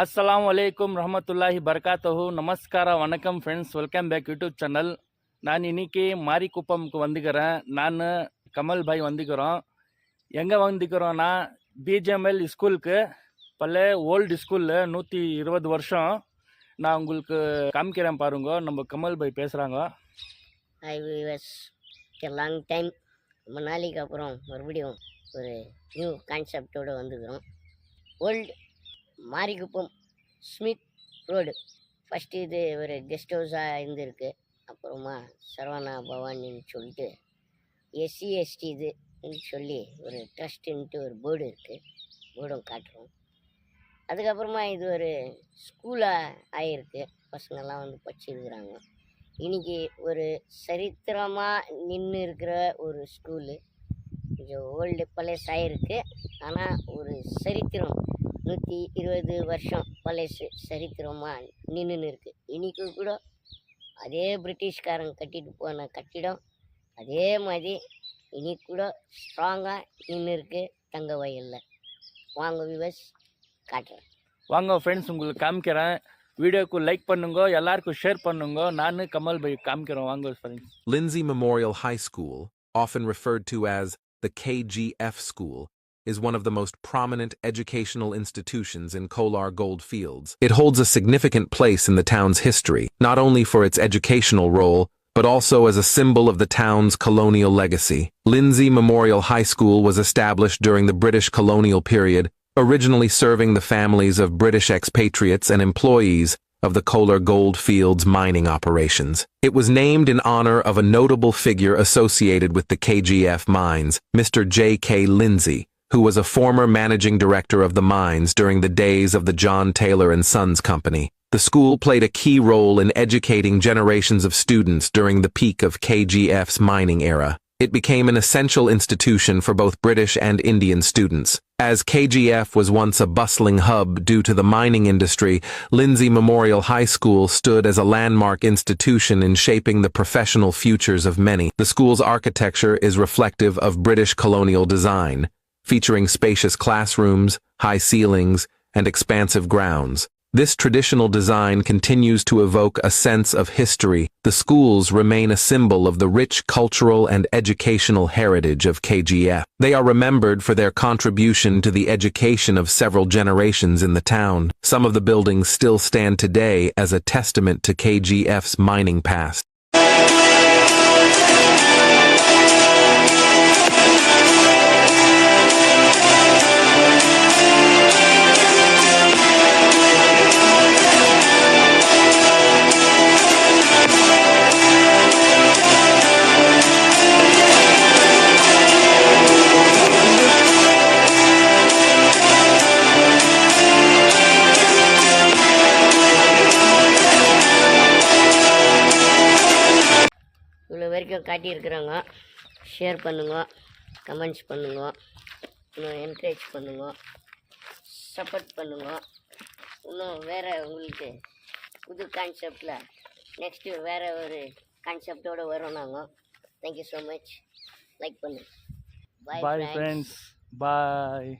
அஸ்ஸலாமு அலைக்கும் ரஹமத்துல்லாஹி பரகாத்தஹு. நமஸ்கார வணக்கம் friends, welcome back YouTube channel. நான் இன்னைக்கு மாரிக்குப்பம்க்கு வந்துக்கிறேன். நான் கமல் பாய் வந்துக்கிறோம். எங்கே வந்துக்கிறோன்னா பிஜிஎம்எல் ஸ்கூலுக்கு, பழைய ஓல்டு ஸ்கூலில் 120 வருஷம். நான் உங்களுக்கு காமிக்கிறேன் பாருங்க. நம்ம கமல் பாய் பேசுகிறாங்க. ஹாய் வியூவர்ஸ், லாங் டைம் ரொம்ப நாளைக்கு அப்புறம் மறுபடியும் ஒரு நியூ கான்செப்டோடு வந்துக்கிறோம். Old Marikuppam Smith road. First இது ஒரு கெஸ்ட் ஹவுஸாக இருந்திருக்கு. அப்புறமா சரவணா பவானின்னு சொல்லிட்டு எஸ்சி/எஸ்டி இதுன்னு சொல்லி ஒரு ட்ரஸ்ட்டுன்ட்டு ஒரு போர்டு இருக்குது. போர்டும் காட்டுறோம். அதுக்கப்புறமா இது ஒரு ஸ்கூலாக ஆகிருக்கு. பசங்கள்லாம் வந்து படிச்சிருக்கிறாங்க. இன்றைக்கி ஒரு சரித்திரமாக நின்று இருக்கிற ஒரு ஸ்கூலு. கொஞ்சம் ஓல்டு பழசாயிருக்கு, ஆனால் ஒரு சரித்திரம் 120 வருஷம் பழசு சரித்திரமாக நின்றுன்னு இருக்குது. இன்றைக்கி கூட அதே பிரிட்டிஷ்காரங்க கட்டிட்டு போன கட்டிடம் அதே மாதிரி இன்னைக்கு கூட ஸ்ட்ராங்காக நின்று இருக்குது தங்க வயலில். வாங்க வியூவர்ஸ், காட்டுறேன். வாங்க ஃப்ரெண்ட்ஸ், உங்களுக்கு காமிக்கிறேன். வீடியோக்கு லைக் பண்ணுங்க, எல்லாருக்கும் ஷேர் பண்ணுங்க. நான் கமல் பாய் காமிக்கிறேன். வாங்க friends. Lindsay Memorial High School, often referred to as the KGF School, is one of the most prominent educational institutions in Kolar Goldfields. It holds a significant place in the town's history, not only for its educational role, but also as a symbol of the town's colonial legacy. Lindsay Memorial High School was established during the British colonial period, originally serving the families of British expatriates and employees of the Kolar Goldfields mining operations. It was named in honor of a notable figure associated with the KGF mines, Mr. J.K. Lindsay, who was a former managing director of the mines during the days of the John Taylor and Sons Company. The school played a key role in educating generations of students during the peak of KGF's mining era. It became an essential institution for both British and Indian students. As KGF was once a bustling hub due to the mining industry, Lindsay Memorial High School stood as a landmark institution in shaping the professional futures of many. The school's architecture is reflective of British colonial design, featuring spacious classrooms, high ceilings, and expansive grounds. This traditional design continues to evoke a sense of history. The schools remain a symbol of the rich cultural and educational heritage of KGF. They are remembered for their contribution to the education of several generations in the town. Some of the buildings still stand today as a testament to KGF's mining past. இவ்வளோ வரைக்கும் காட்டியிருக்கிறாங்க. Share பண்ணுங்க, comments பண்ணுங்க, இன்னும் encourage பண்ணுங்க, support பண்ணுங்க. இன்னும் வேறு உங்களுக்கு புது கான்செப்டில் நெக்ஸ்ட்டு வேறு ஒரு கான்செப்டோடு வரோம் நாங்கள். Thank you so much. லைக் பண்ணுங்க. பாய் ஃப்ரெண்ட்ஸ், பாய்.